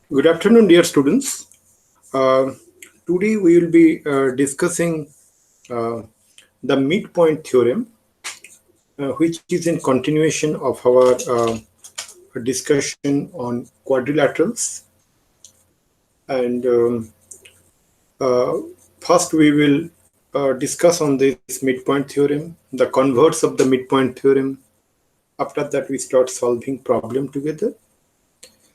Good afternoon, dear students. Uh, Today we will be discussing uh, the midpoint theorem, which is in continuation of our discussion on quadrilaterals. And uh, first we will discuss on this midpoint theorem, the converse of the midpoint theorem. After that, we start solving problem together.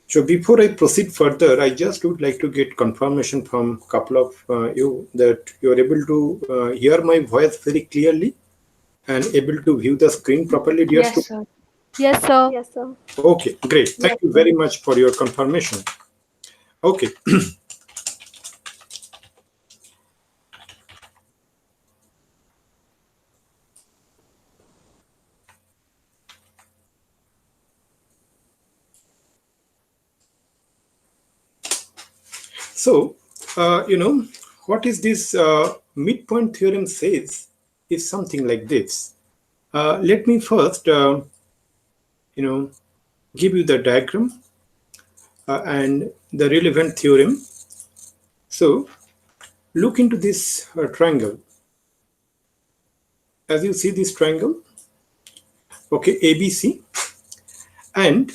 So before I proceed further, I just would like to get confirmation from a couple of you that you are able to hear my voice very clearly and able to view the screen properly, dear Yes, students. sir. Yes, sir. Yes, sir. Okay, great. Thank Yes, you sir. very much for your confirmation. Okay, so what is this midpoint theorem says is something like this. Let me first you know give you the diagram and the relevant theorem. So look into this triangle. As you see this triangle, okay, ABC, and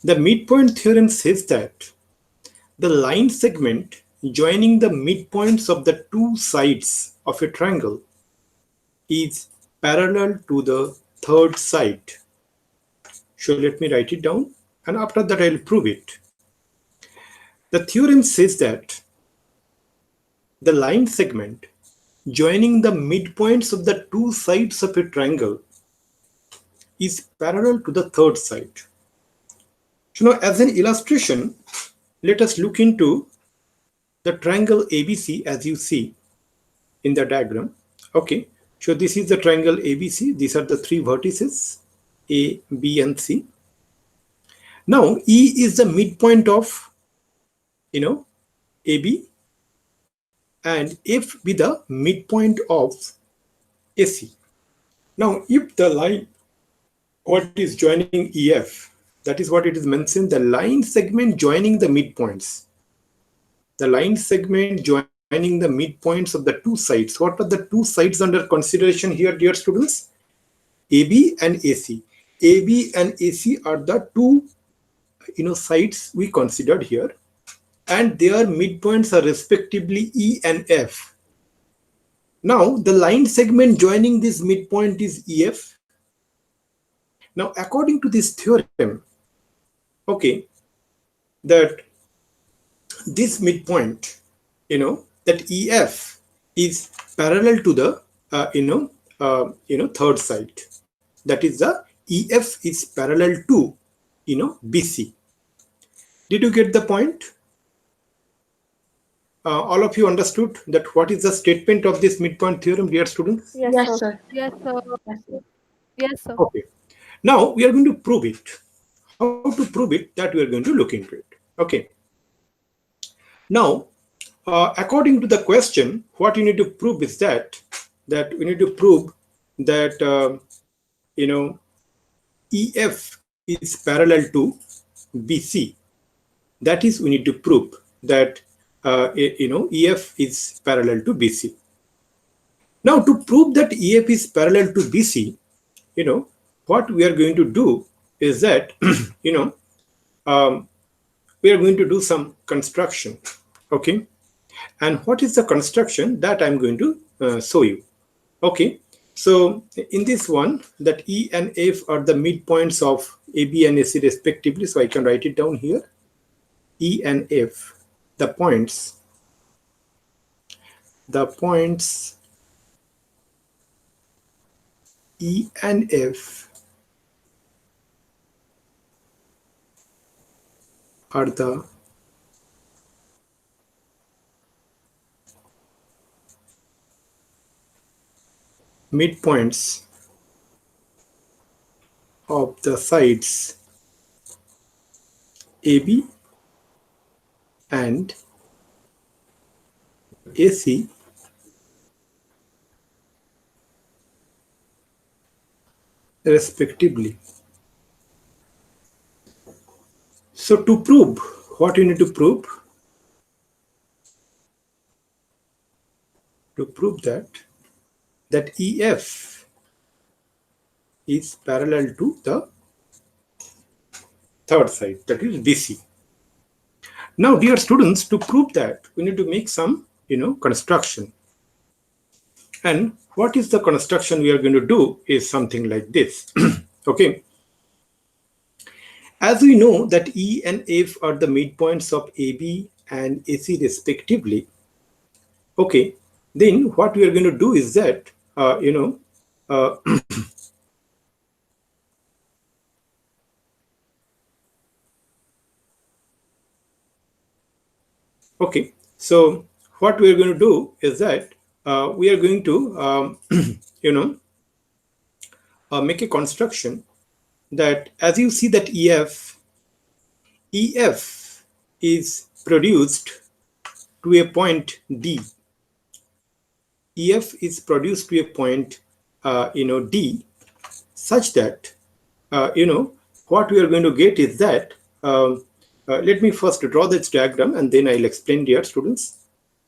the midpoint theorem says that the line segment joining the midpoints of the two sides of a triangle is parallel to the third side. So let me write it down, and after that I'll prove it. The theorem says that the line segment joining the midpoints of the two sides of a triangle is parallel to the third side. So now, as an illustration, let us look into the triangle ABC as you see in the diagram. Okay, so this is the triangle ABC. These are the three vertices A, B, and C. Now, E is the midpoint of AB, and F be the midpoint of AC. Now, if the line what is joining EF, that is what it is mentioned, the line segment joining the midpoints. The line segment joining the midpoints of the two sides. What are the two sides under consideration here, dear students? AB and AC. AB and AC are the two sides we considered here, and their midpoints are respectively E and F. Now the line segment joining this midpoint is EF. Now according to this theorem, okay, that this midpoint, that EF is parallel to the third side. That is the EF is parallel to BC. Did you get the point? All of you understood that what is the statement of this midpoint theorem, dear students? Yes, Yes, sir. sir. Yes, sir. Yes, sir. Yes, sir. Okay. Now we are going to prove it. How to prove it? That we are going to look into it. Okay. Now, according to the question, what you need to prove is that we need to prove that EF is parallel to BC. That is, we need to prove that EF is parallel to BC. Now, to prove that EF is parallel to BC, what we are going to do is that we are going to do some construction. Okay, and what is the construction that I'm going to show you? Okay, so in this one, that E and F are the midpoints of AB and AC respectively. So I can write it down here. E and F, the points E and F are the midpoints of the sides AB and AC respectively. So to prove what you need to prove? To prove that EF is parallel to the third side, that is BC. Now, dear students, to prove that, we need to make some, construction. And what is the construction we are going to do is something like this. Okay. As we know that E and F are the midpoints of AB and AC respectively. Okay. Then what we are going to do is that, okay. So what we are going to do is that we are going to, make a construction that as you see that EF is produced to a point D. EF is produced to a point, D, such that, what we are going to get is that, let me first draw this diagram and then I'll explain, dear students.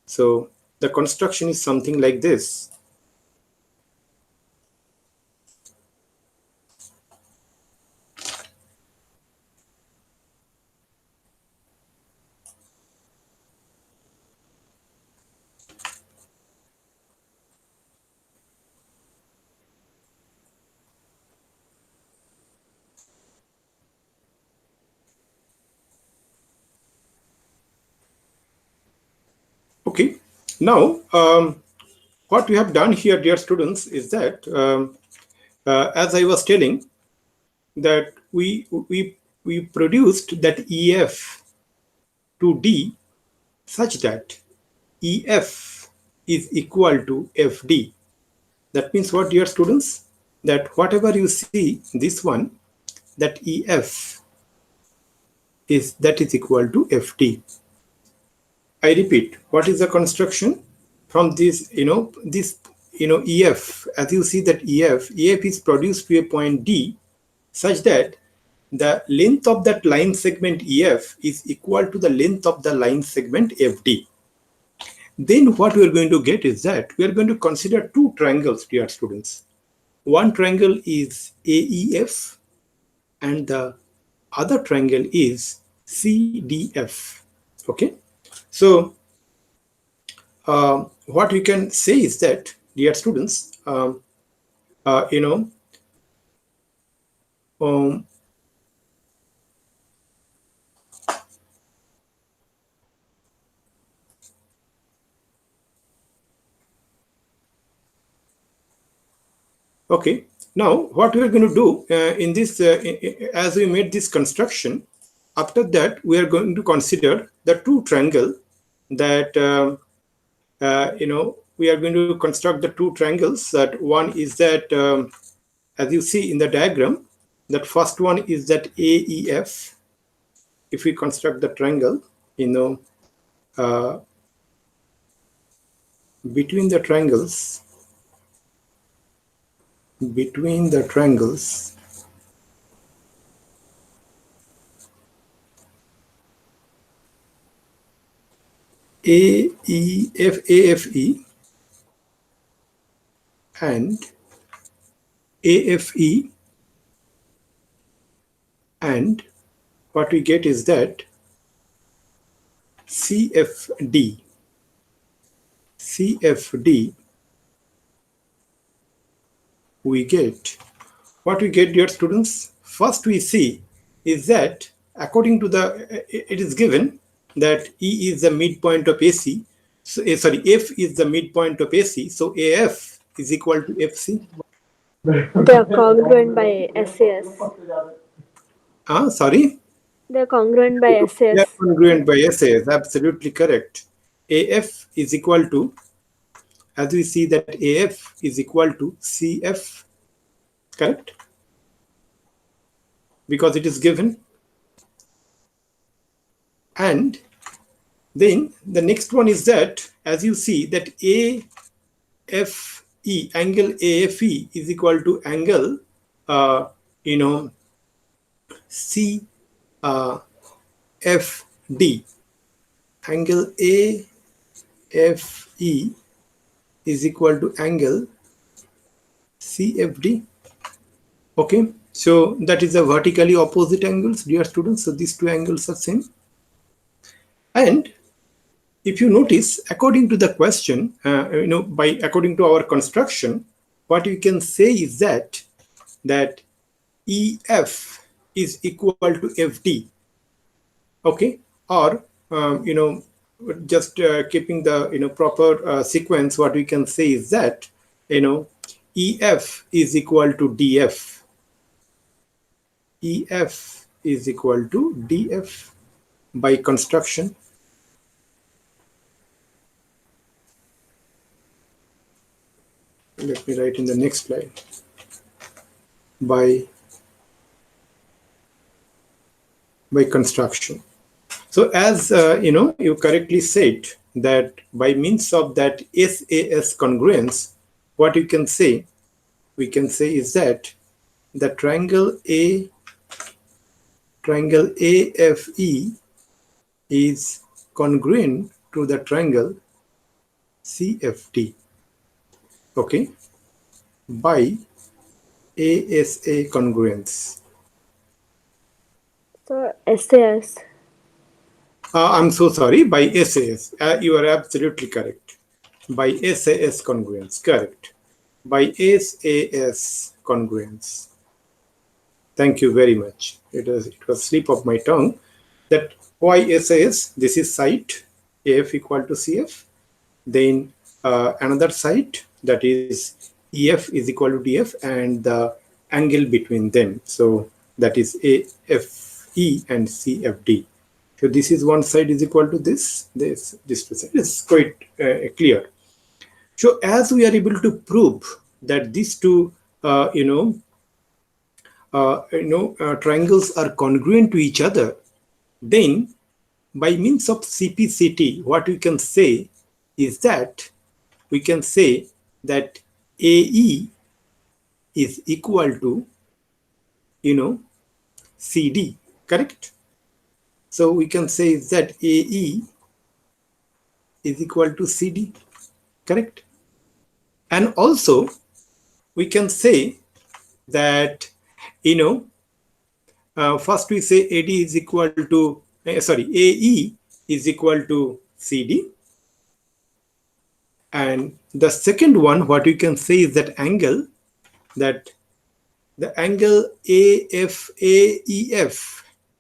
So the construction is something like this. Okay, now what we have done here, dear students, is that as I was telling, that we produced that EF to D such that EF is equal to FD. That means what, dear students? That whatever you see, this one, that EF is equal to FD. I repeat, what is the construction from this? EF. As you see that EF is produced to a point D, such that the length of that line segment EF is equal to the length of the line segment FD. Then what we are going to get is that we are going to consider two triangles, dear students. One triangle is AEF and the other triangle is CDF. Okay. So what we can say is that, dear students, okay, now what we are going to do in this, as we made this construction, after that we are going to consider the two triangle that, we are going to construct the two triangles. That one is that, as you see in the diagram, that first one is that AEF. If we construct the triangle, between the triangles, AFE and AFE, and what we get is that CFD, we get, what we get, dear students, first we see is that according to the, it is given that E is the midpoint of AC. So, F is the midpoint of AC. So AF is equal to FC. They are congruent by SAS. Sorry? They are congruent by SAS. They are congruent by SAS, absolutely correct. AF is equal to, as we see that AF is equal to CF, correct? Because it is given. And then the next one is that, as you see that AFE, angle AFE is equal to angle, CFE. D. Angle AFE is equal to angle CFD. Okay, so that is the vertically opposite angles, dear students. So these two angles are same. And if you notice, according to the question, according to our construction, what we can say is that EF is equal to FD. Okay, or just keeping the proper sequence, what we can say is that EF is equal to DF. EF is equal to DF by construction. Let me write in the next slide. By construction. So as you correctly said that by means of that SAS congruence, what you can say, we can say is that the triangle AFE is congruent to the triangle CFD. Okay, by ASA congruence. So SAS. I'm so sorry, by SAS. You are absolutely correct. By SAS congruence, correct. By SAS congruence. Thank you very much. It was slip of my tongue. That why SAS? This is side AF equal to CF. Then another side, that is EF is equal to DF, and the angle between them. So that is AFE and CFD. So this is one side is equal to this two side. It's quite clear. So as we are able to prove that these two triangles are congruent to each other, then by means of CPCT, what we can say is that we can say that AE is equal to CD, correct? So we can say that AE is equal to CD, correct? And also we can say that first we say AD is equal to AE is equal to CD, and the second one what we can say is that the angle AFAEF,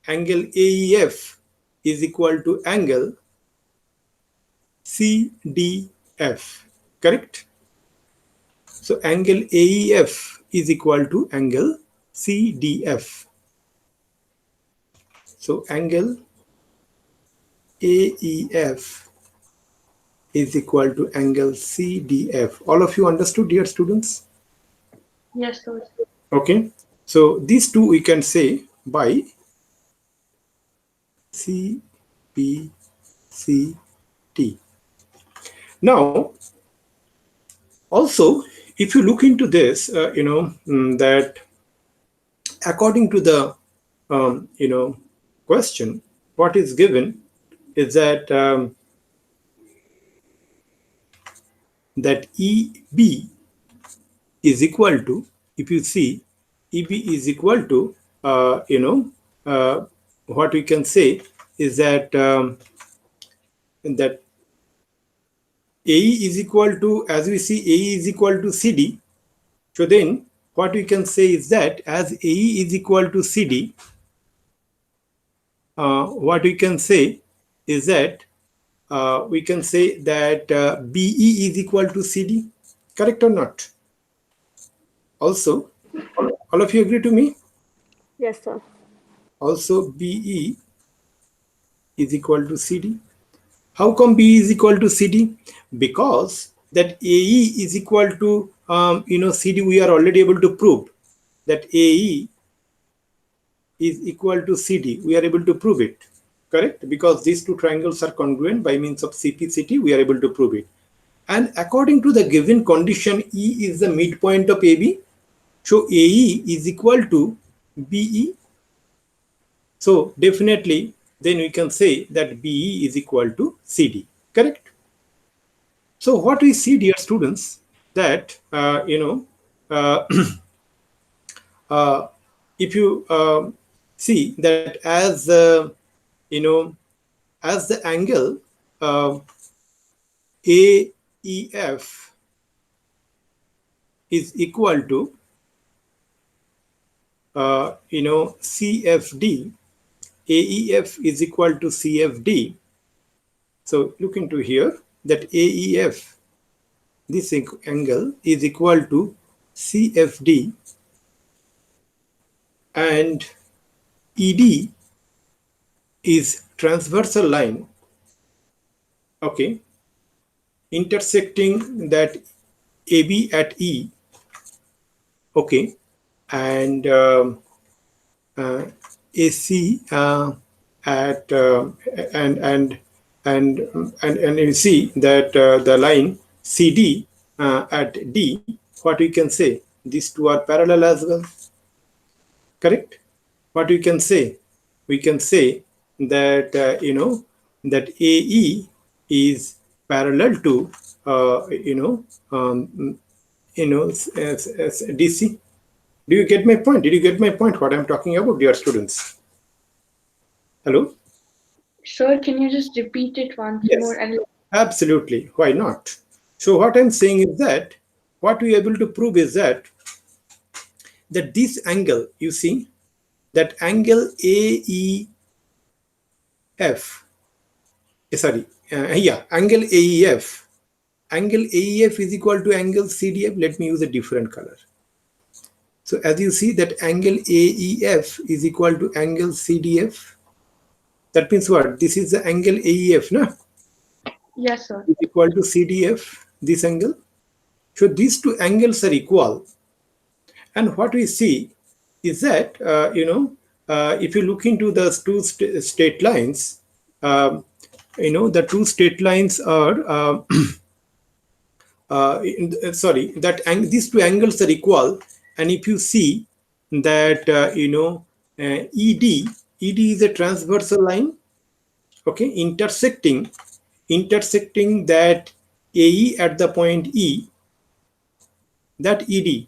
angle AEF is equal to angle CDF, correct? So angle AEF is equal to angle CDF. So angle AEF is equal to angle CDF. All of you understood, dear students? Yes, sir. Okay. So these two we can say by CPCT. Now, also, if you look into this, that according to the question, what is given is that that EB is equal to, if you see, EB is equal to what we can say is that that AE is equal to, as we see, AE is equal to CD. So then what we can say is that as AE is equal to CD, what we can say is that we can say that BE is equal to CD, correct or not? Also, all of you agree to me? Yes, sir. Also, BE is equal to CD. How come BE is equal to CD? Because that AE is equal to CD. We are already able to prove that AE is equal to CD. We are able to prove it, correct? Because these two triangles are congruent by means of CPCT, we are able to prove it. And according to the given condition, E is the midpoint of AB. So AE is equal to BE. So definitely then we can say that BE is equal to CD. Correct? So what we see, dear students, that if you see that as as the angle AEF is equal to CFD, AEF is equal to CFD. So look into here that AEF, this angle is equal to CFD, and ED is transversal line, okay, intersecting that AB at E, okay, and AC at and you see that the line CD at D, what we can say, these two are parallel as well. Correct? What we can say? We can say that that AE is parallel to DC. Do you get my point? Did you get my point? What I'm talking about, dear students? Hello? Sir, can you just repeat it once Yes, more? And absolutely. Why not? So what I'm saying is that what we are able to prove is that this angle, you see, that angle AEF, angle AEF. Angle AEF is equal to angle CDF. Let me use a different color. So as you see that angle AEF is equal to angle CDF. That means what? This is the angle AEF, no? yes, sir. Is equal to CDF, this angle. So these two angles are equal. And what we see is that, if you look into the two straight lines, the two straight lines are, these two angles are equal. And if you see that, ED is a transversal line, okay, intersecting that AE at the point E, that ED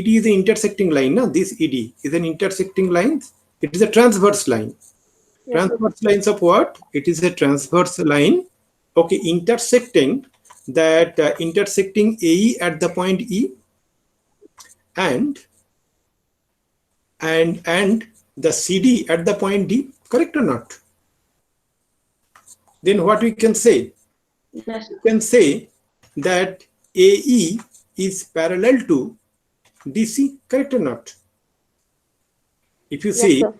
is an intersecting line. No? This ED is an intersecting line. It is a transverse line. Yes, Transverse lines of what? It is a transverse line, okay, intersecting that intersecting AE at the point E, and the CD at the point D. Correct or not? Then what we can say? Yes. We can say that AE is parallel to DC. Correct or not? If you yes, see, sir.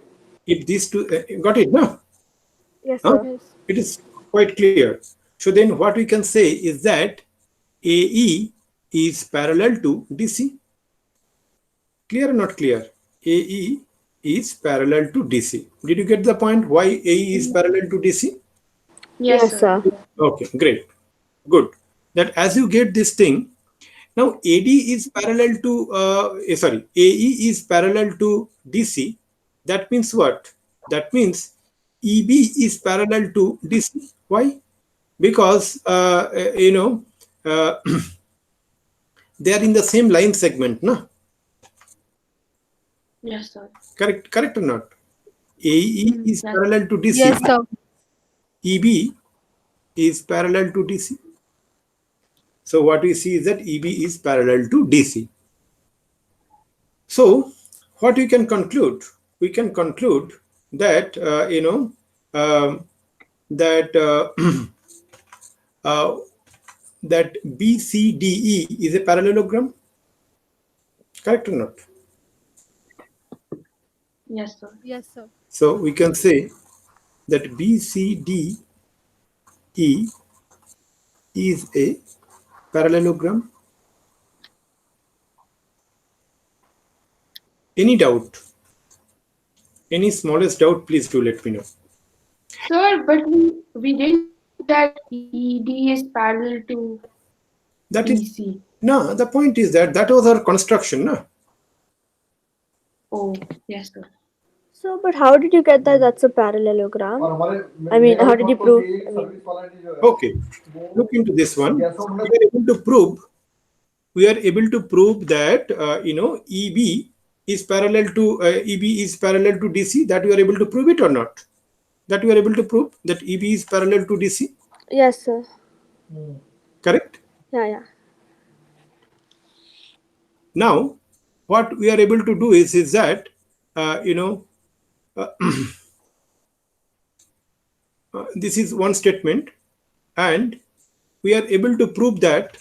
if these two got it, no? Yes, Huh? sir. It is quite clear. So then what we can say is that AE is parallel to DC. Clear or not clear? AE is parallel to DC. Did you get the point why AE is parallel to DC? Yes, Yes, sir. sir. Okay, great. Good. That as you get this thing, now AD is parallel to, AE is parallel to DC. That means what? That means EB is parallel to DC. Why? Because, they are in the same line segment, no? Yes, sir. Correct or not? AE is Yes. parallel to DC. Yes, sir. EB is parallel to DC. So what we see is that EB is parallel to DC. So what we can conclude? We can conclude that that that BCDE is a parallelogram. Correct or not? Yes, sir. Yes, sir. So we can say that BCDE is a parallelogram. Any doubt? Any smallest doubt, please do let me know. Sir, but we didn't that ED is parallel to That is, DC. no, the point is that was our construction, no? Oh, yes, sir. So, but how did you get that that's a parallelogram? I mean, how did you prove? Okay, look into this one. We are able to prove. We are able to prove that EB is parallel to DC. That you are able to prove it or not? That you are able to prove that EB is parallel to DC. Yes, sir. Correct. Yeah, yeah. Now, what we are able to do is that this is one statement, and we are able to prove that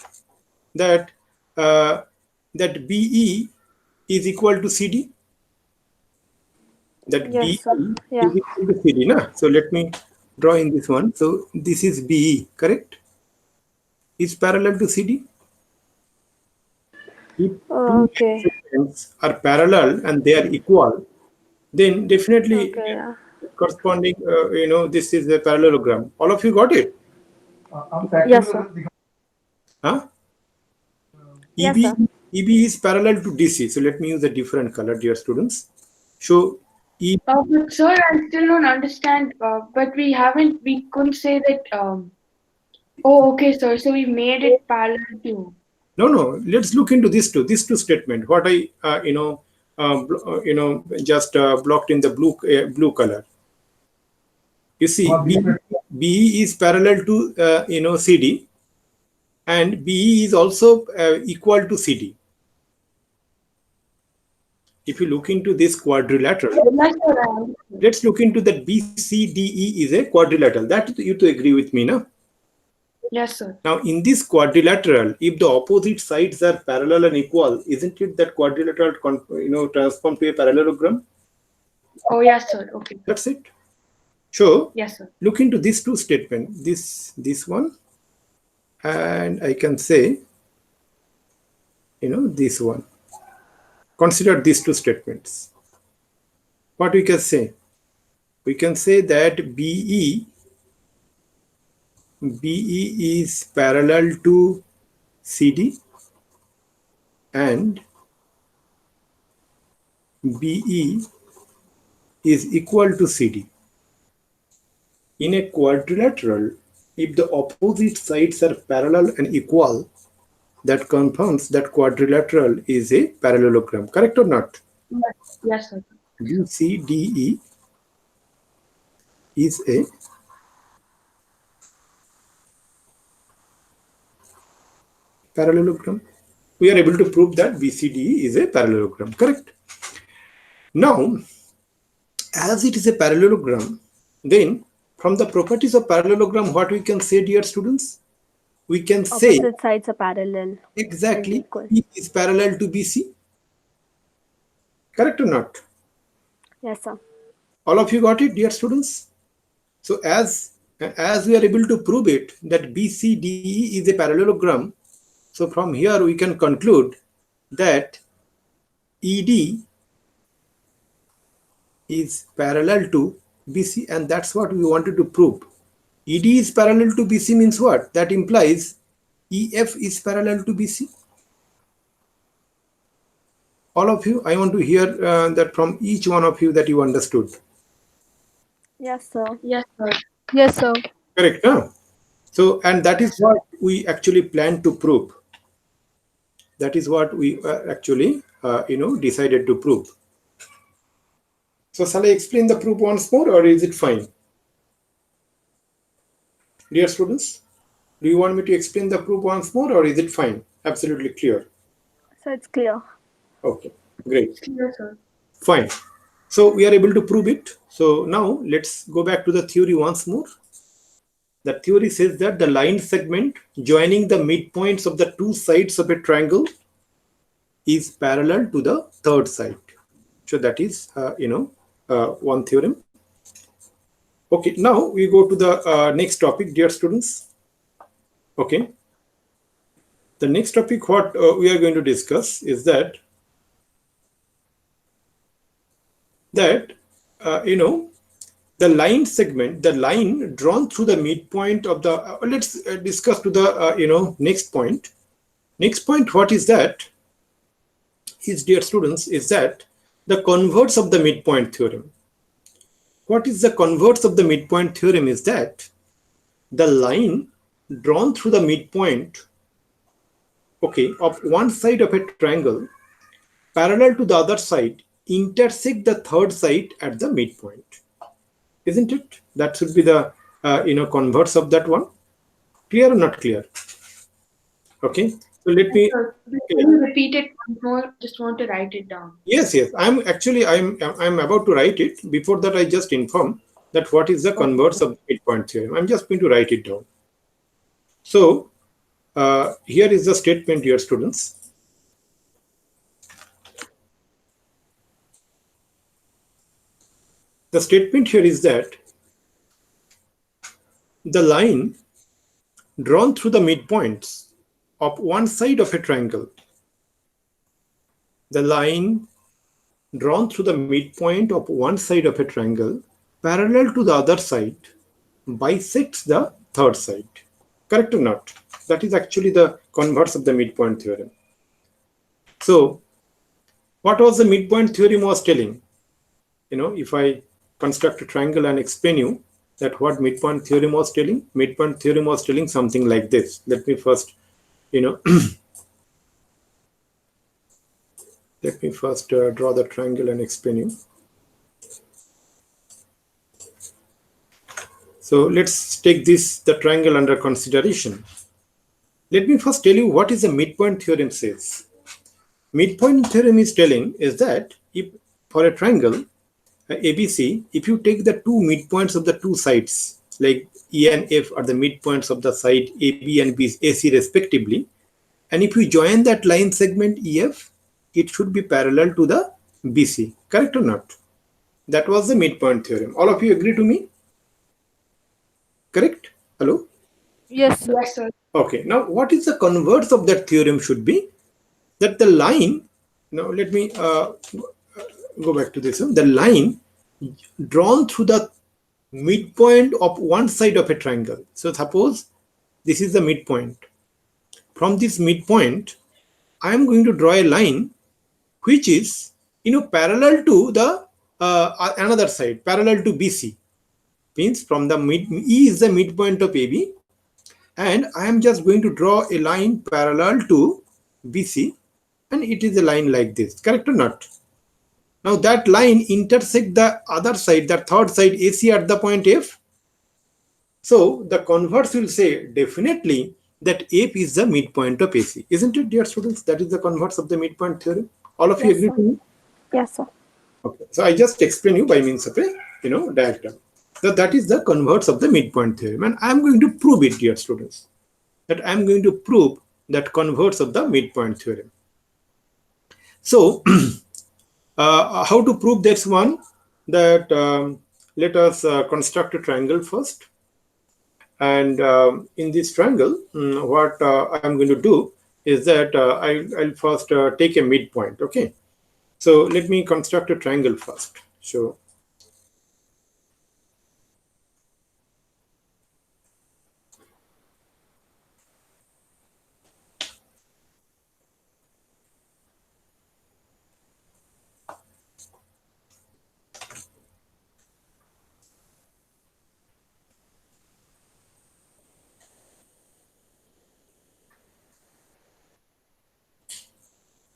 uh, that BE is equal to CD. That Yes, BE sir. Yeah. is equal to CD. Na? So let me draw in this one. So this is BE, correct? Is parallel to CD. If Oh, two okay. segments are parallel and they are equal, then definitely Okay, yeah. corresponding, this is a parallelogram. All of you got it? Yes, sir. Huh? Yes, EB, sir. EB is parallel to DC. So let me use a different color, dear students. So EB, But sir, I still don't understand. But we couldn't say that. Oh, okay, sir. So we made it parallel to. no. Let's look into this two statement. What I just blocked in the blue color. You see, BE is parallel to CD, and BE is also equal to CD. If you look into this quadrilateral, Yes, sir, I understand. let's look into that BCDE is a quadrilateral. That you to agree with me, no? Yes, sir. Now, in this quadrilateral, if the opposite sides are parallel and equal, isn't it that quadrilateral transform to a parallelogram? Oh, yes, sir. Okay. That's it. So, Yes, sir. look into these two statements. This one, and I can say, this one. Consider these two statements. What we can say? We can say that BE is parallel to CD and BE is equal to CD. In a quadrilateral, if the opposite sides are parallel and equal, that confirms that quadrilateral is a parallelogram. Correct or not? Yes, yes, sir. BCDE is a parallelogram. We are able to prove that BCDE is a parallelogram. Correct? Now, as it is a parallelogram, then from the properties of parallelogram, what we can say, dear students? We can say Opposite sides are parallel and exactly equal. E is parallel to BC. Correct or not? Yes, sir. All of you got it, dear students? So as we are able to prove it that BCDE is a parallelogram, so from here we can conclude that ED is parallel to BC, and that's what we wanted to prove. ED is parallel to BC means what? That implies EF is parallel to BC. All of you, I want to hear that from each one of you that you understood. Yes, sir. Yes, sir. Yes, sir. Correct, huh? So, and that is what we actually plan to prove. That is what we actually, decided to prove. So, shall I explain the proof once more, or is it fine? Dear students, do you want me to explain the proof once more, or is it fine? Absolutely clear. So it's clear. Okay, great. It's clear, sir. Fine. So, we are able to prove it. So, now let's go back to the theory once more. The theory says that the line segment joining the midpoints of the two sides of a triangle is parallel to the third side. So that is, one theorem. Okay, now we go to the next topic, dear students. Okay. The next topic what we are going to discuss is that the line segment, the line drawn through the midpoint of the, let's discuss to the, next point. Next point, what is that? Is, dear students, is that the converse of the midpoint theorem. what is the converse of the midpoint theorem is that the line drawn through the midpoint, okay, of one side of a triangle parallel to the other side intersect the third side at the midpoint. Isn't it? That should be the converse of that one. Clear or not clear? Okay. So let me. Can you repeat it once more? Just want to write it down. Yes. I'm about to write it. Before that, I just inform that what is the converse of the midpoint theorem. I'm just going to write it down. So here is the statement, dear students. The statement here is that the line drawn through the midpoints of one side of a triangle, the line drawn through the midpoint of one side of a triangle parallel to the other side bisects the third side. Correct or not? That is actually the converse of the midpoint theorem. So what was the midpoint theorem was telling? If I construct a triangle and explain you that what midpoint theorem was telling. Midpoint theorem was telling something like this. Let me first, let me first draw the triangle and explain you. So let's take the triangle under consideration. Let me first tell you what is the midpoint theorem says. Midpoint theorem is telling is that if for a triangle, ABC, if you take the two midpoints of the two sides, like E and F are the midpoints of the side AB and AC respectively, and if you join that line segment EF, it should be parallel to the BC. Correct or not? That was the midpoint theorem. All of you agree to me? Correct? Hello? Yes, sir. Yes, sir. Okay. Now, what is the converse of that theorem should be? That the line, now let me go back to this one. The line drawn through the midpoint of one side of a triangle. So suppose this is the midpoint. From this midpoint, I am going to draw a line which is parallel to the another side, parallel to BC. Means from the E is the midpoint of AB, and I am just going to draw a line parallel to BC, and it is a line like this. Correct or not? Now that line intersect the other side, the third side AC at the point F. So the converse will say definitely that F is the midpoint of AC. Isn't it, dear students? That is the converse of the midpoint theorem. All of you agree to me? Yes, sir. Okay. So I just explain you by means of a diagram. So that is the converse of the midpoint theorem, and I am going to prove it, dear students. That I am going to prove that converse of the midpoint theorem. So how to prove this one? That let us construct a triangle first. And in this triangle, what I'm going to do is that I'll first take a midpoint. Okay. So let me construct a triangle first. So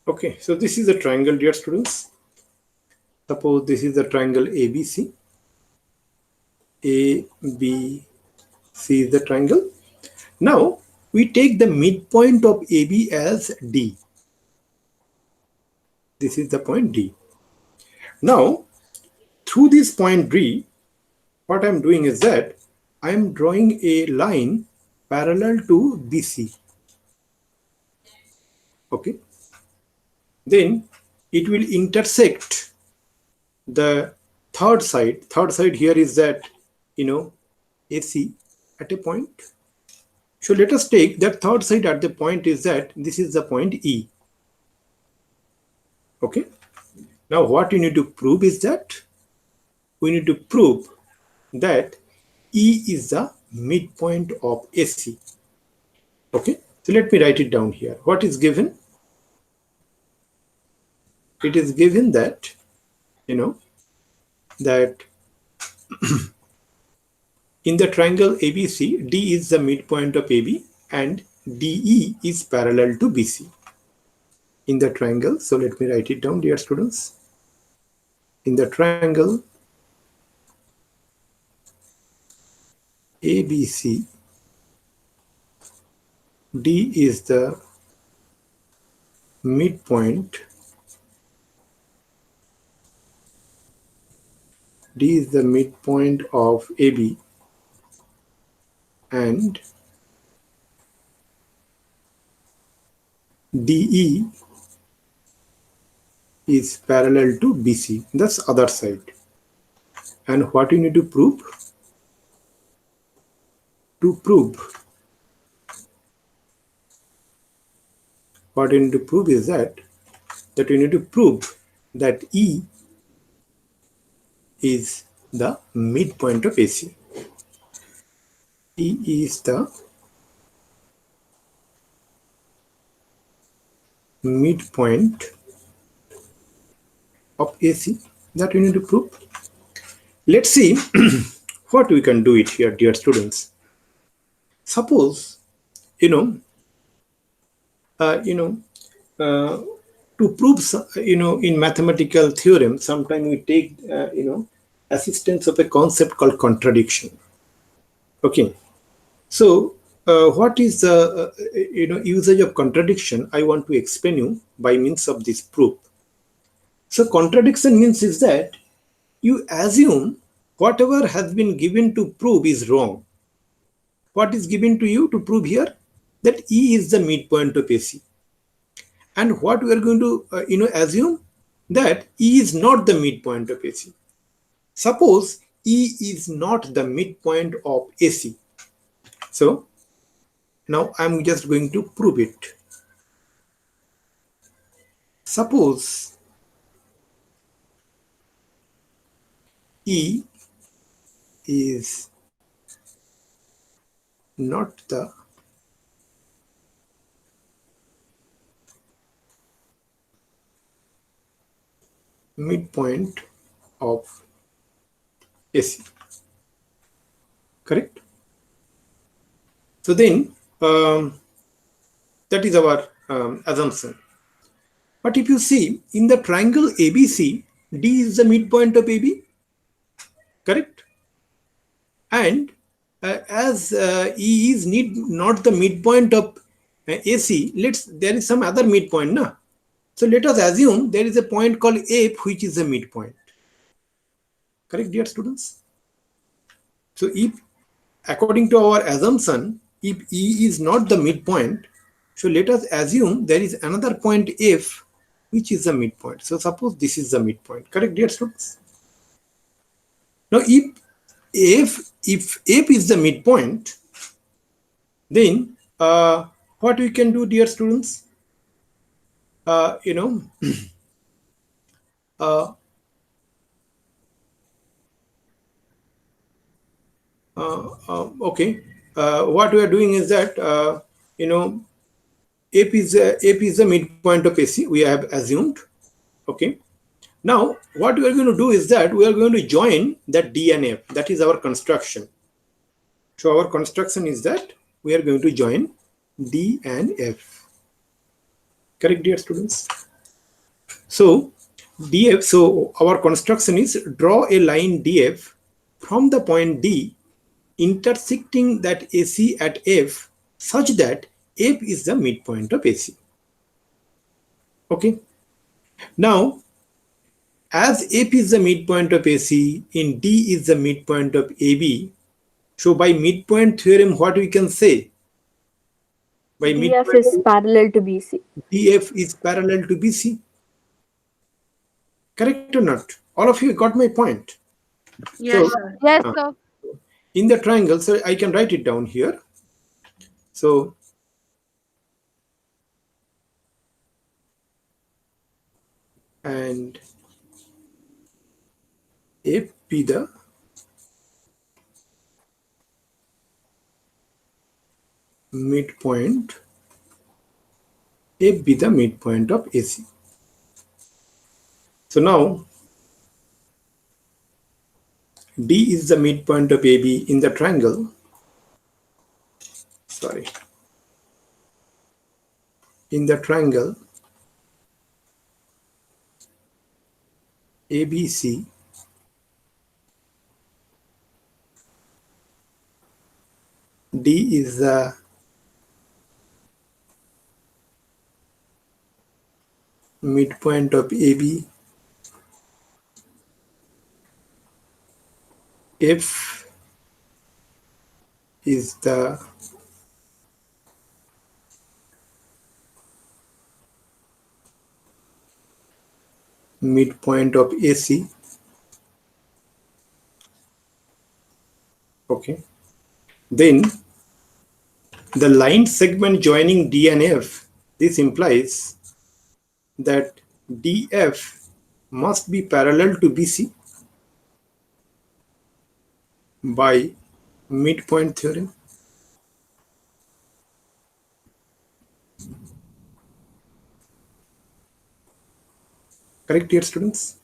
okay, so this is a triangle, dear students. Suppose this is the triangle ABC. ABC is the triangle. Now we take the midpoint of AB as D. This is the point D. Now through this point D, what I'm doing is that I'm drawing a line parallel to BC. Okay. Then it will intersect the third side. Third side here is that, AC at a point. So let us take that third side at the point is that this is the point E. Okay. Now what you need to prove is that we need to prove that E is the midpoint of AC. Okay. So let me write it down here. What is given? It is given that, that in the triangle ABC, D is the midpoint of AB and DE is parallel to BC. In the triangle, so let me write it down, dear students. In the triangle ABC, D is the midpoint. D is the midpoint of AB and DE is parallel to BC, that's other side. And what you need to prove? What you need to prove is that you need to prove that E is the midpoint of AC. E is the midpoint of AC. That you need to prove. Let's see what we can do it here, dear students. Suppose, to prove, in mathematical theorem, sometimes we take, assistance of a concept called contradiction. Okay. So, what is the, usage of contradiction? I want to explain you by means of this proof. So, contradiction means is that you assume whatever has been given to prove is wrong. What is given to you to prove here? That E is the midpoint of AC. And what we are going to, assume that E is not the midpoint of AC. Suppose E is not the midpoint of AC. So, now I'm just going to prove it. Suppose E is not the midpoint of AC. Correct? So then, that is our assumption. But if you see in the triangle ABC, D is the midpoint of AB. Correct? And as E is not the midpoint of AC, there is some other midpoint, na? So let us assume there is a point called F, which is the midpoint. Correct, dear students? So if, according to our assumption, if E is not the midpoint, so let us assume there is another point F, which is the midpoint. So suppose this is the midpoint. Correct, dear students? Now, if F is the midpoint, then what we can do, dear students? Okay. What we are doing is that F is the midpoint of AC. We have assumed. Okay. Now, what we are going to do is that we are going to join that D and F. That is our construction. So our construction is that we are going to join D and F. Correct, dear students? So DF. So our construction is draw a line DF from the point D intersecting that AC at F such that F is the midpoint of AC. Okay. Now, as F is the midpoint of AC and D is the midpoint of AB, so by midpoint theorem, what we can say? By DF is parallel to BC. DF is parallel to BC. Correct or not? All of you got my point? Yes, So, sir. Yes, sir. in the triangle, so I can write it down here. So, and F be the midpoint, F be the midpoint of AC. So now, D is the midpoint of AB in the triangle. Sorry. In the triangle ABC, D is the midpoint of AB. F is the midpoint of AC. Okay. Then the line segment joining D and F, this implies that DF must be parallel to BC by midpoint theorem. Correct, dear students?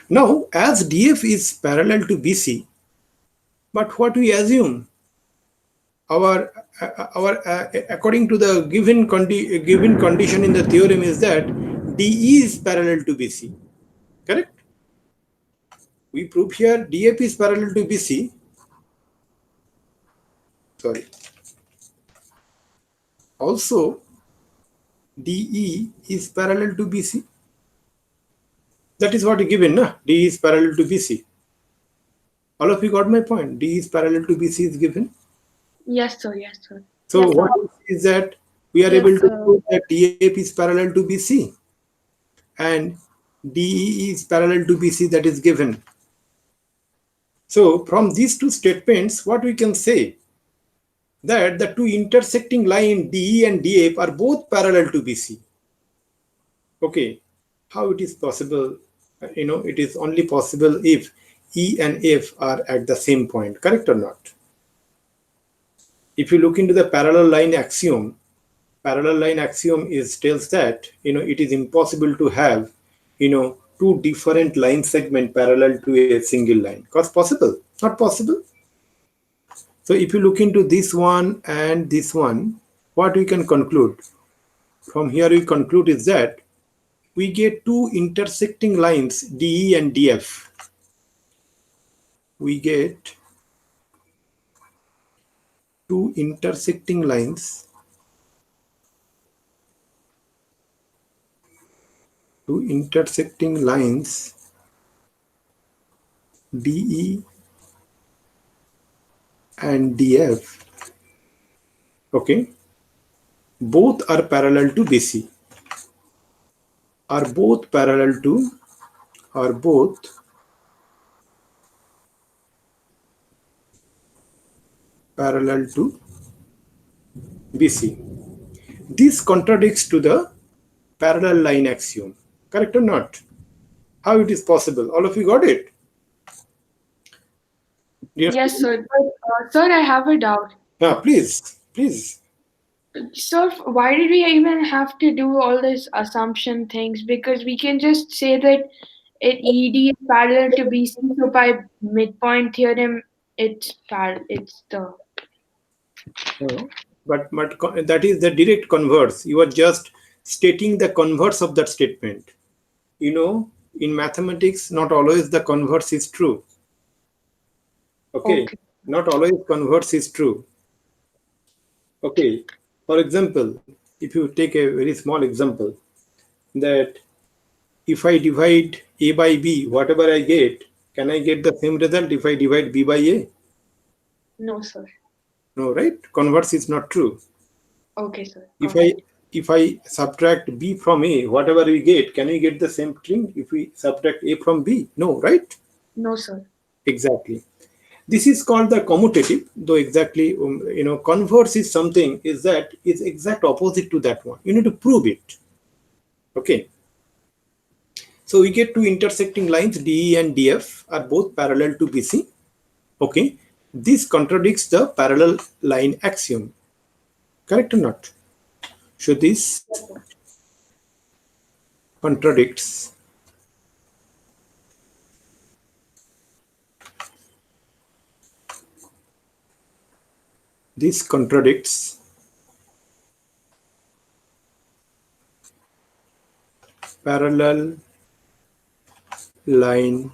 Now, as DF is parallel to BC, but what we assume, our according to the given condition in the theorem is that DE is parallel to BC. Correct? We prove here DF is parallel to BC. Sorry. Also, DE is parallel to BC. That is what is given, na? D is parallel to BC. All of you got my point. D is parallel to BC is given. Yes, sir. Yes, sir. So Yes, what is that we are Yes, able to sir. prove that DF is parallel to BC and DE is parallel to BC, that is given. So from these two statements, what we can say that the two intersecting line DE and DF are both parallel to BC. Okay, how it is possible? It is only possible if E and F are at the same point, correct or not? If you look into the parallel line axiom is tells that it is impossible to have two different line segment parallel to a single line. Cause possible? Not possible. So if you look into this one and this one, what we can conclude from here, we conclude is that we get two intersecting lines DE and DF. We get two intersecting lines DE and DF. Okay, both are parallel to BC. Are both parallel to BC. This contradicts to the parallel line axiom. Correct or not? How it is possible? All of you got it? Dear Yes, students? sir. But, sir, I have a doubt. Please. Sir, why did we even have to do all this assumption things? Because we can just say that ED is parallel to BC, so by midpoint theorem, it's the. But that is the direct converse. You are just stating the converse of that statement. In mathematics, not always the converse is true. Okay. Not always converse is true. Okay. For example, if you take a very small example, that if I divide A by B, whatever I get, can I get the same result if I divide B by A? No, sir. No, right? Converse is not true. Okay, sir. If I subtract B from A, whatever we get, can we get the same thing if we subtract A from B? No, right? No, sir. Exactly. This is called the commutative, though exactly, converse is something is exact opposite to that one. You need to prove it. Okay. So we get two intersecting lines, DE and DF are both parallel to BC. Okay. This contradicts the parallel line axiom. Correct or not? So this contradicts this contradicts parallel line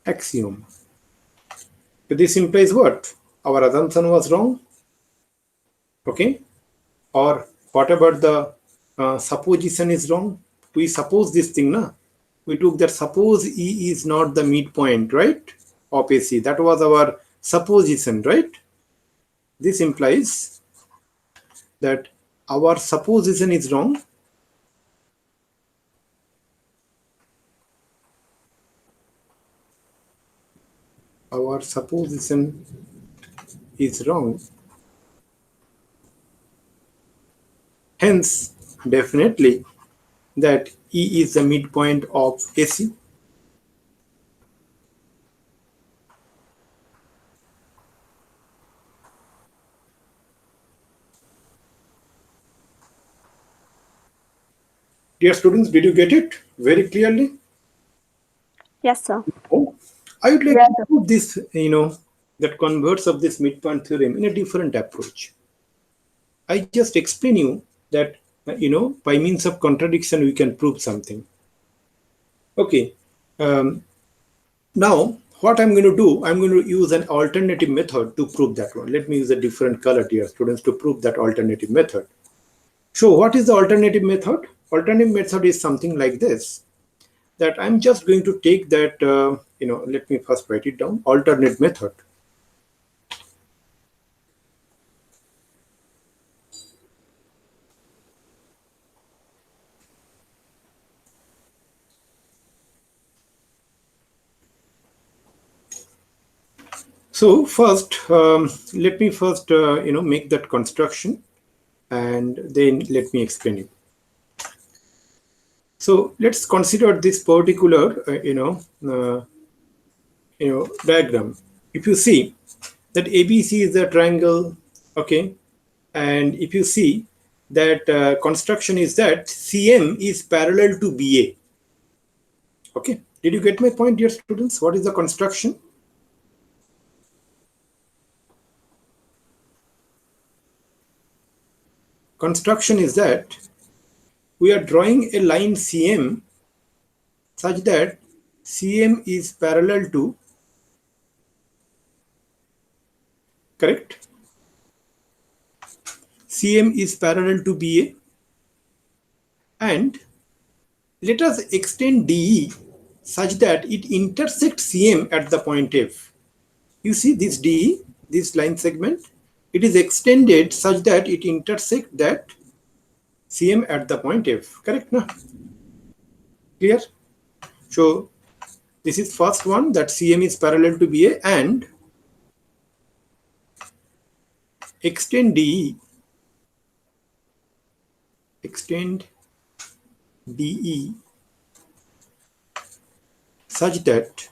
axiom. This implies what? Our assumption was wrong. Okay. Or what about the supposition is wrong? We suppose this thing, na? We took that suppose E is not the midpoint, right? Of AC. That was our supposition, right? This implies that our supposition is wrong. Our supposition is wrong. Hence, definitely that E is the midpoint of AC. Dear students, did you get it very clearly? Yes, sir. Oh, I would like Yes, to put this, that converse of this midpoint theorem in a different approach. I just explain you that, by means of contradiction, we can prove something. Okay. Now, what I'm going to do, I'm going to use an alternative method to prove that one. Let me use a different color, dear students, to prove that alternative method. So what is the alternative method? Alternative method is something like this, that I'm just going to take that, let me first write it down, alternate method. So first, let me first, make that construction, and then let me explain it. So let's consider this particular, diagram. If you see that ABC is the triangle, okay, and if you see that construction is that CM is parallel to BA. Okay, did you get my point, dear students? What is the construction? Construction is that we are drawing a line CM such that CM is parallel to, correct? CM is parallel to BA, and let us extend DE such that it intersects CM at the point F. You see this DE, this line segment, it is extended such that it intersects that CM at the point F, correct? No? Clear? So this is first one, that CM is parallel to BA, and extend DE, extend DE such that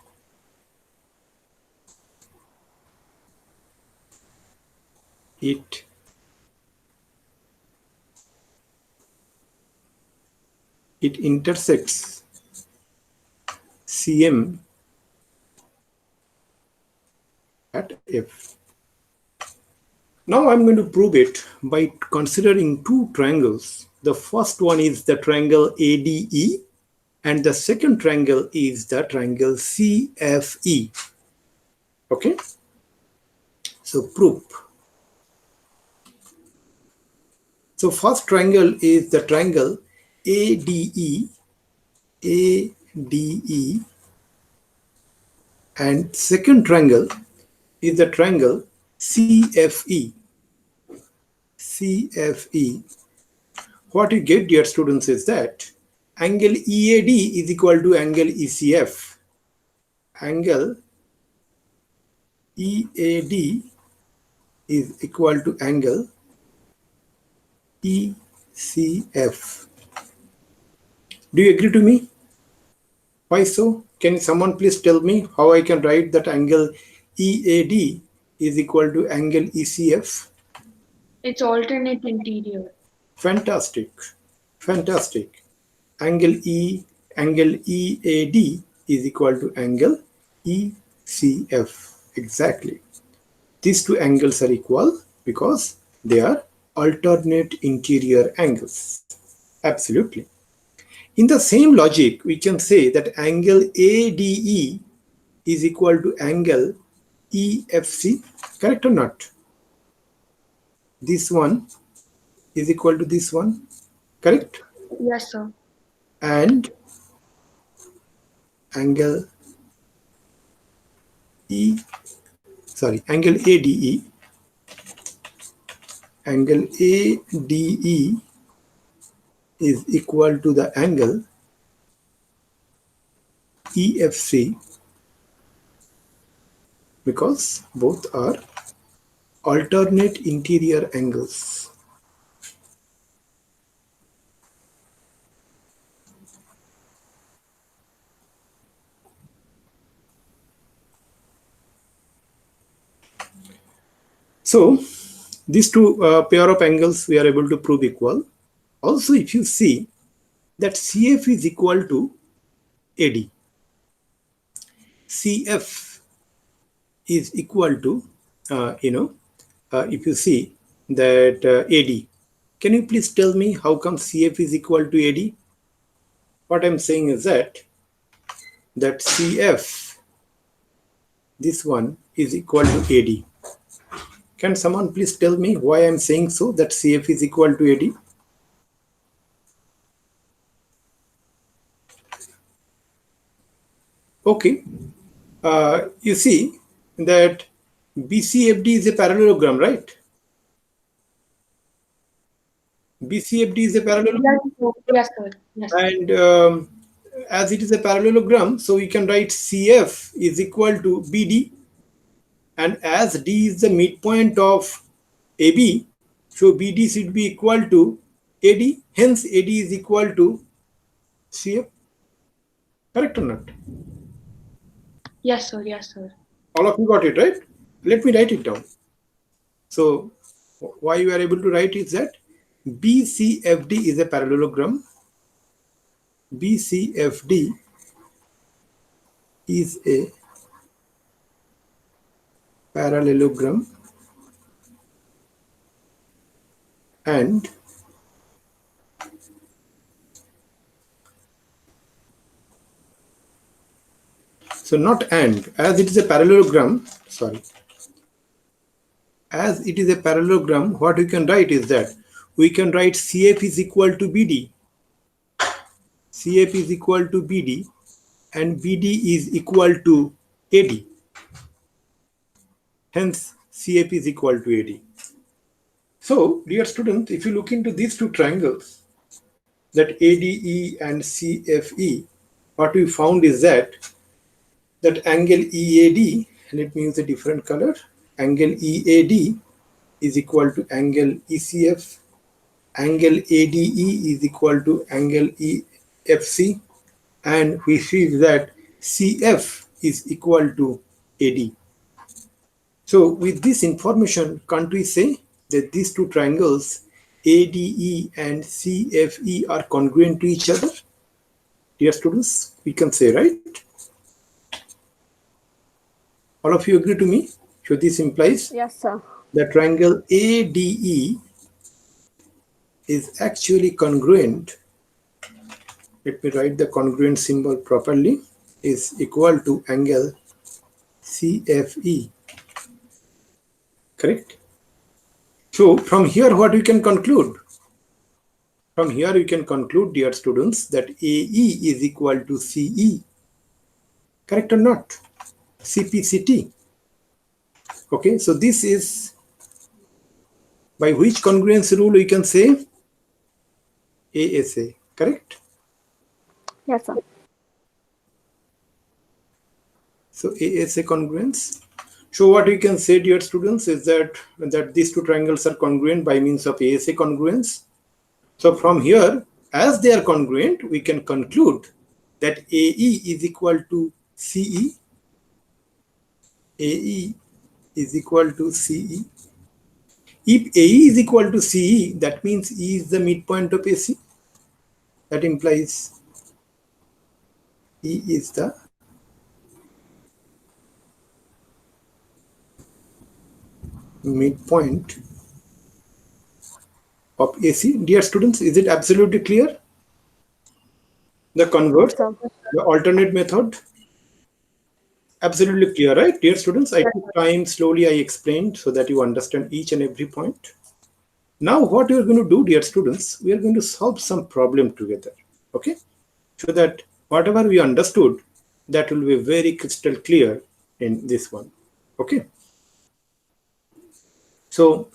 it intersects CM at F. Now I'm going to prove it by considering two triangles. The first one is the triangle ADE, and the second triangle is the triangle CFE. Okay, so proof. So first triangle is the triangle ADE, and second triangle is the triangle CFE. What you get, dear students, is that angle EAD is equal to angle ECF. Angle EAD is equal to angle ECF. Do you agree to me? Why so? Can someone please tell me how I can write that angle EAD is equal to angle ECF? it's alternate interior. Fantastic. Fantastic. Angle EAD is equal to angle ECF. Exactly. these two angles are equal because they are alternate interior angles. Absolutely. In the same logic, we can say that angle ADE is equal to angle EFC. Correct or not? This one is equal to this one. Correct? Yes, sir. And angle angle ADE is equal to the angle EFC because both are alternate interior angles. So these two pair of angles we are able to prove equal. Also, if you see that CF is equal to AD, CF is equal to, if you see that AD, can you please tell me how come CF is equal to AD? What I'm saying is that CF, this one is equal to AD. Can someone please tell me why I'm saying so, that CF is equal to AD? Okay. You see that BCFD is a parallelogram, right? BCFD is a parallelogram. Yes, sir. Yes. And as it is a parallelogram, so we can write CF is equal to BD. And as D is the midpoint of AB, so BD should be equal to AD. Hence, AD is equal to CF. Correct or not? Yes, sir. Yes, sir. All of you got it, right? Let me write it down. So, why you are able to write is that BCFD is a parallelogram. BCFD is a parallelogram and so not and, as it is a parallelogram, sorry, as it is a parallelogram, what we can write is that we can write CF is equal to BD. CF is equal to BD and BD is equal to AD. Hence, CF is equal to AD. So, dear students, if you look into these two triangles, that ADE and CFE, what we found is that angle EAD, let me use a different color, angle EAD is equal to angle ECF, angle ADE is equal to angle EFC, and we see that CF is equal to AD. So with this information, can't we say that these two triangles ADE and CFE are congruent to each other? Dear students, we can say, right? All of you agree to me? So this implies Yes, sir. the triangle ADE is actually congruent. Let me write the congruent symbol properly. Is equal to angle CFE. Correct? So from here, what we can conclude? From here, we can conclude, dear students, that AE is equal to CE. Correct or not? CPCT. Okay, so this is by which congruence rule we can say ASA. Correct? Yes, sir. So ASA congruence. So what we can say, dear students, is that these two triangles are congruent by means of ASA congruence. So from here, as they are congruent, we can conclude that AE is equal to CE. AE is equal to CE. If AE is equal to CE, that means E is the midpoint of AC. That implies E is the midpoint of AC. Dear students, is it absolutely clear? The converse, Yes, sir. the alternate method, absolutely clear, right? Dear students, I took time, slowly I explained so that you understand each and every point. Now what we are going to do, dear students, we are going to solve some problem together, okay? So that whatever we understood, that will be very crystal clear in this one, okay? So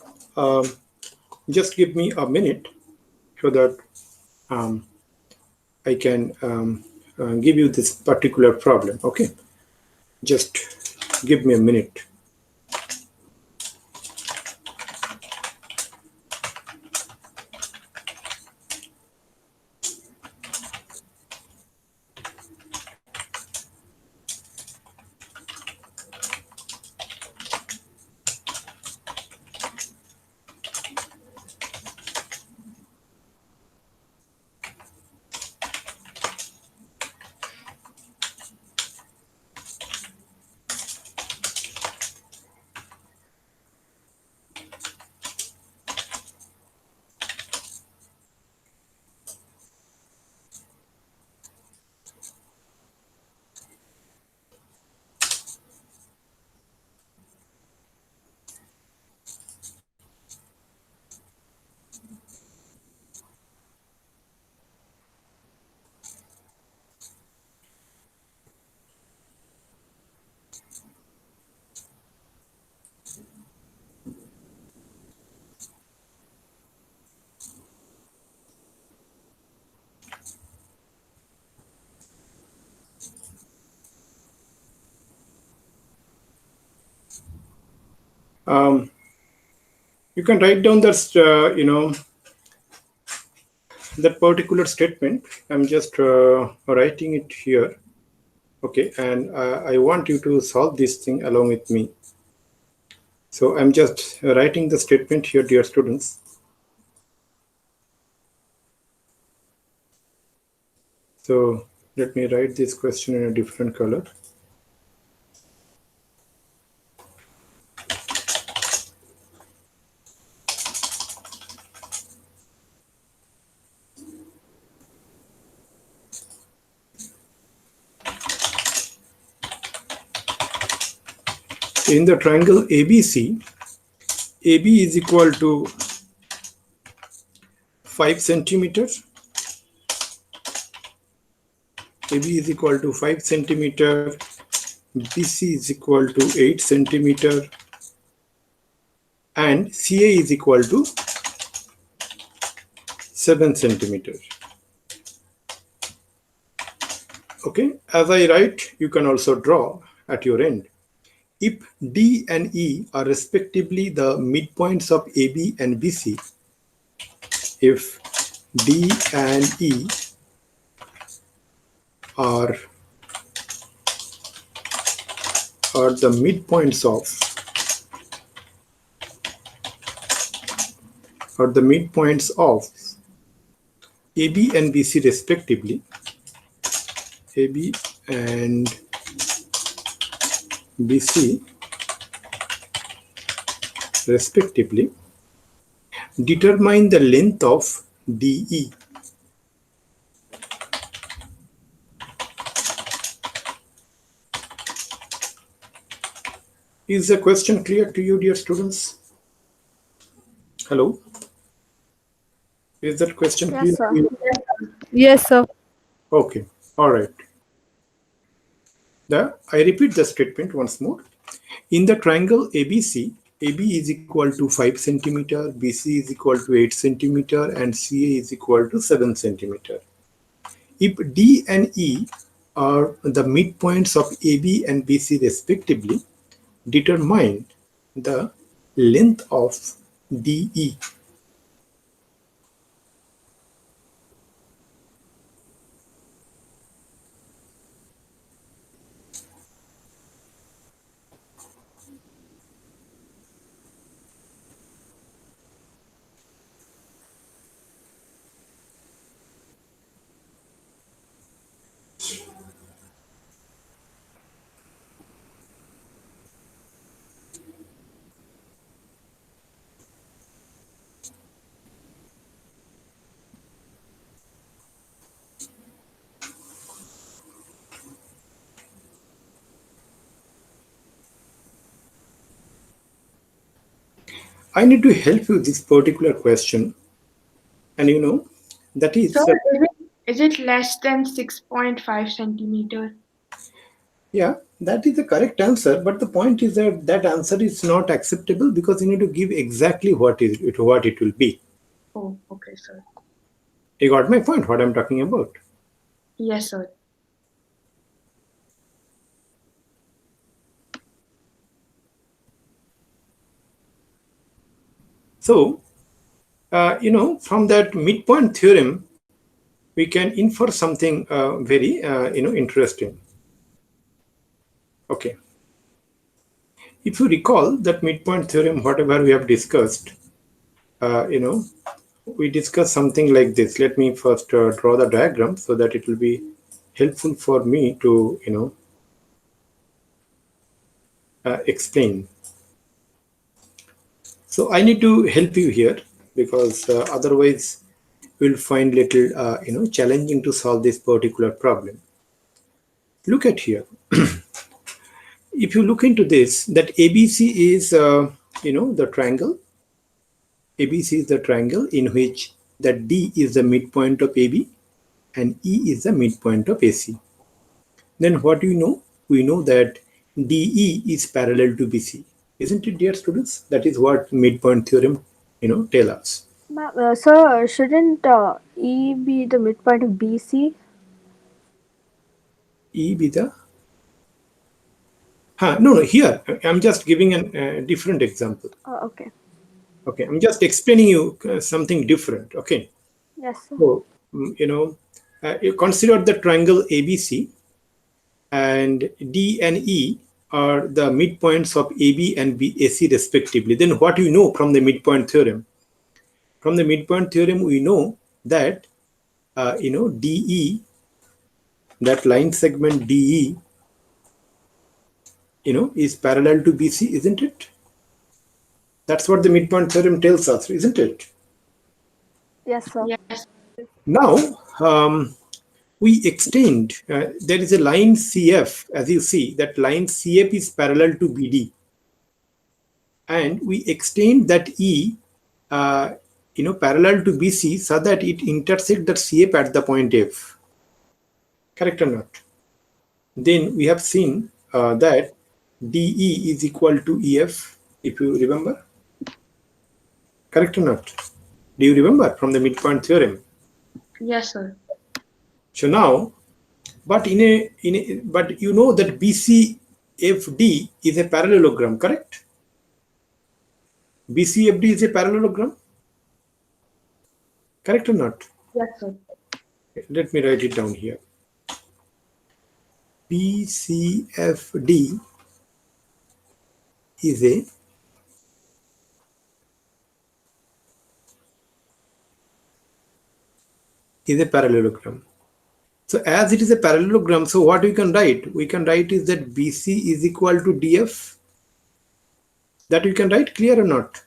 just give me a minute so that um, I can give you this particular problem, okay? Just give me a minute. Um, you can write down that, that particular statement. I'm just writing it here, okay? And I want you to solve this thing along with me. So I'm just writing the statement here, dear students. So let me write this question in a different color. In the triangle ABC, AB is equal to 5 centimeters. AB is equal to 5 centimeter. BC is equal to 8 centimeter. And CA is equal to 7 centimeters. Okay, as I write, you can also draw at your end. If D and E are respectively the midpoints of AB and BC, if D and E are the midpoints of AB and BC respectively, AB and BC respectively, determine the length of DE. Is the question clear to you, dear students? Hello? Is that question clear Yes, sir. to you? Yes, sir. Okay, all right. I repeat the statement once more. In the triangle ABC, AB is equal to 5 centimeter, BC is equal to 8 centimeter, and CA is equal to 7 centimeter. If D and E are the midpoints of AB and BC respectively, determine the length of DE. I need to help you with this particular question. And you know, that is, So is it less than 6.5 centimeter? yeah, that is the correct answer. But the point is that that answer is not acceptable because you need to give exactly what it will be. Oh, okay, sir. You got my point, what I'm talking about. Yes, sir. So, from that midpoint theorem, we can infer something very, interesting. Okay. If you recall that midpoint theorem, whatever we have discussed, uh, you know, we discussed something like this. Let me first draw the diagram so that it will be helpful for me to, explain. So I need to help you here because otherwise we'll find little, challenging to solve this particular problem. Look at here. If you look into this, that ABC is, the triangle. ABC is the triangle in which the D is the midpoint of AB and E is the midpoint of AC. Then what do you know? We know that DE is parallel to BC. Isn't it, dear students? That is what midpoint theorem, tell us. Sir, shouldn't E be the midpoint of BC? E be the no, here I'm just giving a different example. Okay. Okay, I'm just explaining you something different. Okay, Yes, sir. so you consider the triangle ABC, and D and E are the midpoints of AB and AC respectively. Then what you know from the midpoint theorem? From the midpoint theorem, we know that DE, that line segment DE, is parallel to BC, isn't it? That's what the midpoint theorem tells us, isn't it? Yes, sir. Yes. Now, we extend, there is a line CF, as you see, that line CF is parallel to BD. And we extend that E, parallel to BC so that it intersects that CF at the point F. Correct or not? Then we have seen that DE is equal to EF, if you remember. Correct or not? Do you remember from the midpoint theorem? Yes, sir. So now, but but you know that BCFD is a parallelogram, correct? BCFD is a parallelogram, correct or not? Yes, sir. Let me write it down here. BCFD is a parallelogram. So as it is a parallelogram, so what we can write? We can write is that BC is equal to DF. That we can write, clear or not?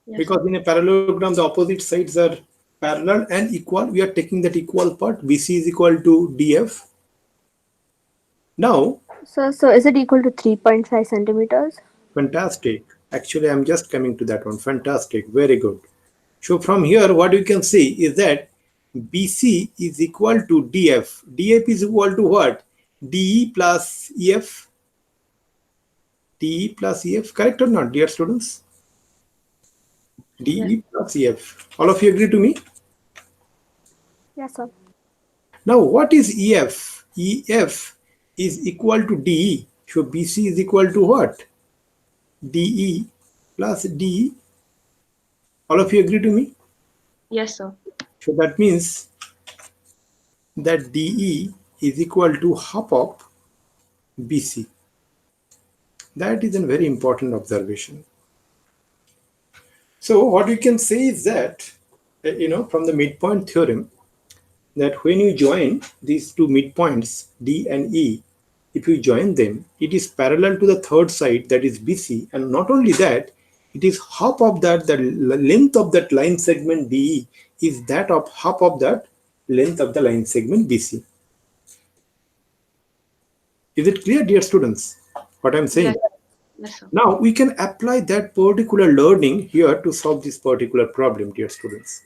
Yes, Because in a parallelogram, the opposite sides are parallel and equal. We are taking that equal part. BC is equal to DF. Now, So is it equal to 3.5 centimeters? fantastic. Actually, I'm just coming to that one. Fantastic. Very good. So from here, what you can see is that BC is equal to DF. DF is equal to what? DE plus EF. DE plus EF. Correct or not, dear students? yes, DE plus EF. All of you agree to me? Yes, sir. Now, what is EF? EF is equal to DE. So BC is equal to what? DE plus DE. All of you agree to me? yes, sir. So that means that DE is equal to half of BC. That is a very important observation. So what we can say is that, from the midpoint theorem, that when you join these two midpoints, D and E, if you join them, it is parallel to the third side, that is BC. And not only that, it is half of that, the length of that line segment DE is that of half of that length of the line segment BC. Is it clear, dear students, what I'm saying? Yes, Yes, sir. Now we can apply that particular learning here to solve this particular problem, dear students.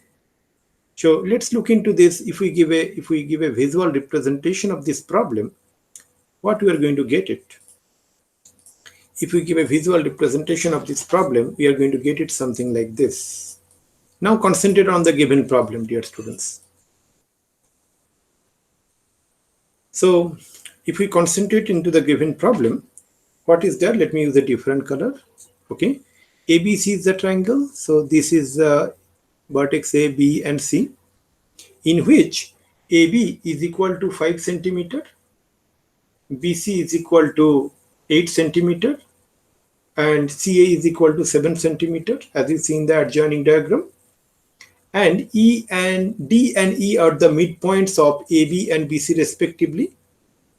So let's look into this. If we give a visual representation of this problem, what we are going to get it? If we give a visual representation of this problem, we are going to get it something like this. Now concentrate on the given problem, dear students. So if we concentrate into the given problem, what is there? Let me use a different color. Okay, ABC is the triangle. So this is vertex A, B, and C, in which AB is equal to 5 centimeter, BC is equal to 8 centimeter, and CA is equal to 7 centimeter, as you see in the adjoining diagram. And E and D and E are the midpoints of AB and BC respectively.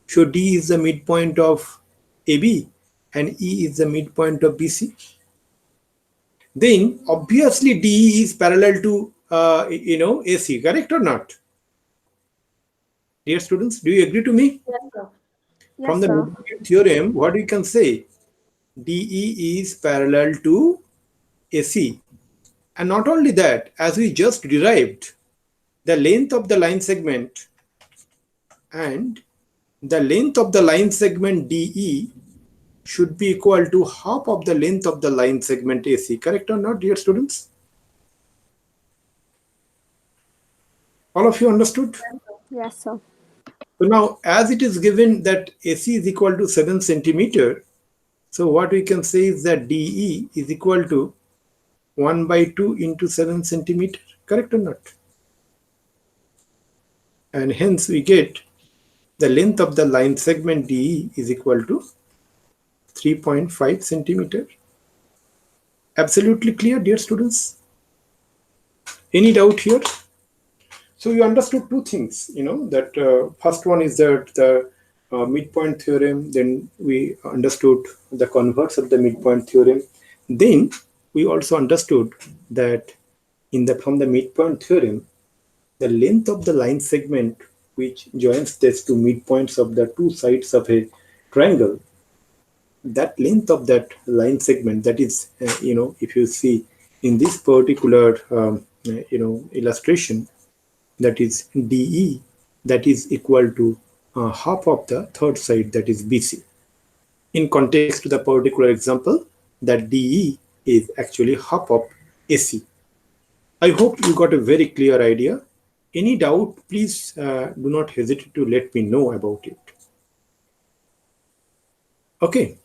So D is the midpoint of AB and E is the midpoint of BC. Then obviously DE is parallel to AC, correct or not? Dear students, do you agree to me? Yes, sir. From Yes, the sir. Midpoint theorem, what we can say? DE is parallel to AC. And not only that, as we just derived, the length of the line segment and the length of the line segment DE should be equal to half of the length of the line segment AC. Correct or not, dear students? All of you understood? Yes, sir. So now, as it is given that AC is equal to 7 centimeter, so what we can say is that DE is equal to 1 by 2 into 7 centimeter. Correct or not? And hence we get the length of the line segment DE is equal to 3.5 centimeter. Absolutely clear, dear students? Any doubt here? So you understood two things, that first one is that the midpoint theorem, then we understood the converse of the midpoint theorem. Then we also understood that from the midpoint theorem, the length of the line segment which joins these two midpoints of the two sides of a triangle, that length of that line segment, that is, if you see in this particular, illustration, that is DE, that is equal to half of the third side, that is BC. In context to the particular example, that DE is actually half of AC. I hope you got a very clear idea. Any doubt, please do not hesitate to let me know about it. Okay.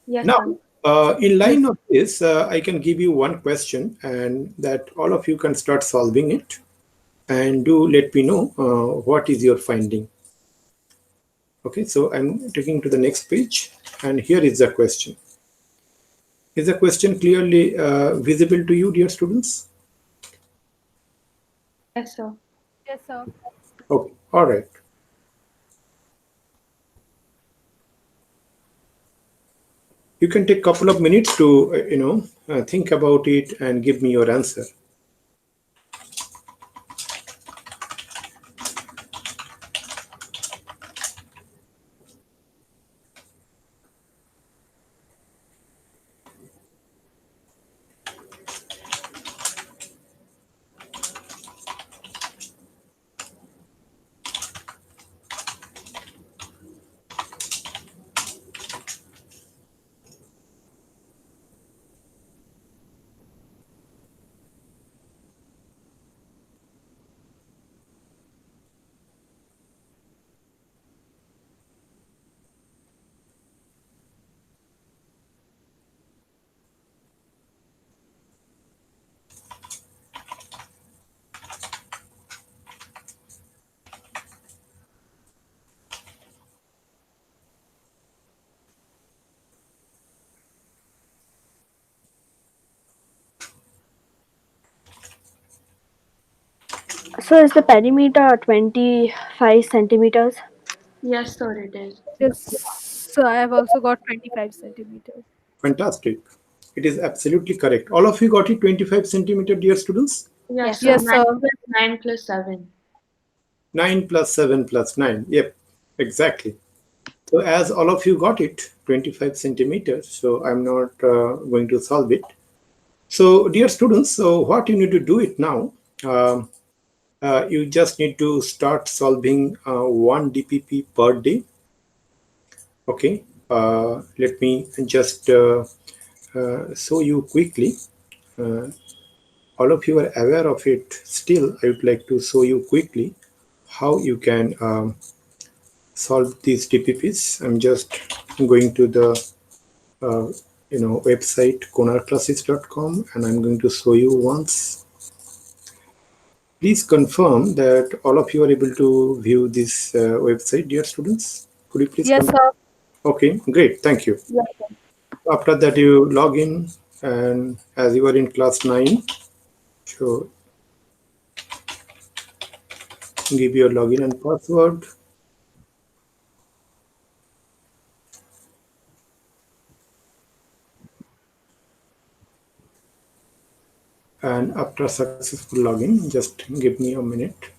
Yes, Now, sir. in line of this, I can give you one question and that all of you can start solving it. And do let me know what is your finding. Okay, so I'm taking to the next page and here is the question. Is the question clearly visible to you, dear students? Yes, sir. Yes, sir. Okay, all right. You can take a couple of minutes to, think about it and give me your answer. So is the perimeter 25 centimeters? Yes, sir, it is. Yes, so I have also got 25 centimeters. Fantastic. It is absolutely correct. All of you got it, 25 centimeter, dear students? Yes, Yes, sir. Yes, sir. 9 sir. plus 9 plus 7. 9 plus 7 plus 9. Yep, exactly. So as all of you got it, 25 centimeters. So I'm not going to solve it. So dear students, so what you need to do it now, you just need to start solving 1 DPP per day. Okay, let me just show you quickly. All of you are aware of it. Still, I would like to show you quickly how you can solve these DPPs. I'm just going to the website KonarClasses.com, and I'm going to show you once. Please confirm that all of you are able to view this website, dear students. Could you please Yes, confirm? sir. Okay, great. Thank you. Yes, sir. After that, you log in, and as you are in class 9, so give your login and password. And after successful login, just give me a minute.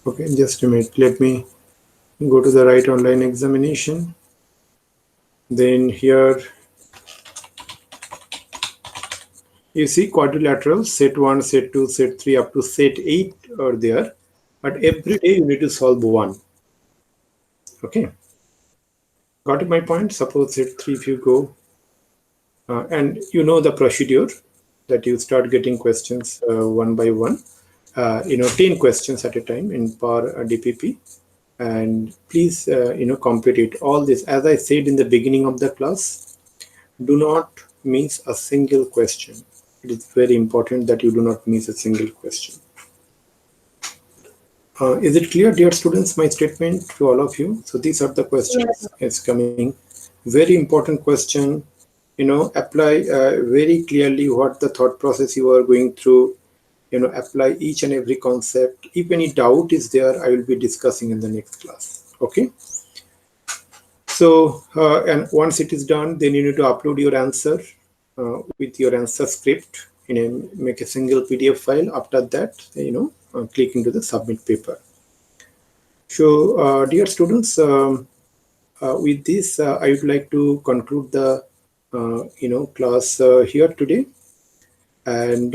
Okay, just a minute. Let me go to the right online examination. Then here you see quadrilaterals, set 1, set 2, set 3 up to set 8 are there. But every day you need to solve one. Okay. Got it my point? Suppose set 3 if you go. And you know the procedure that you start getting questions one by one. 10 questions at a time in per DPP. And please, complete it. All this, as I said in the beginning of the class, do not miss a single question. It is very important that you do not miss a single question. Is it clear, dear students, my statement to all of you? So these are the questions. Yes. It's coming. Very important question. Apply very clearly what the thought process you are going through. Apply each and every concept. If any doubt is there, I will be discussing in the next class. Okay. So, and once it is done, then you need to upload your answer with your answer script make a single PDF file. After that, click into the submit paper. So, dear students, with this, I would like to conclude the class here today. And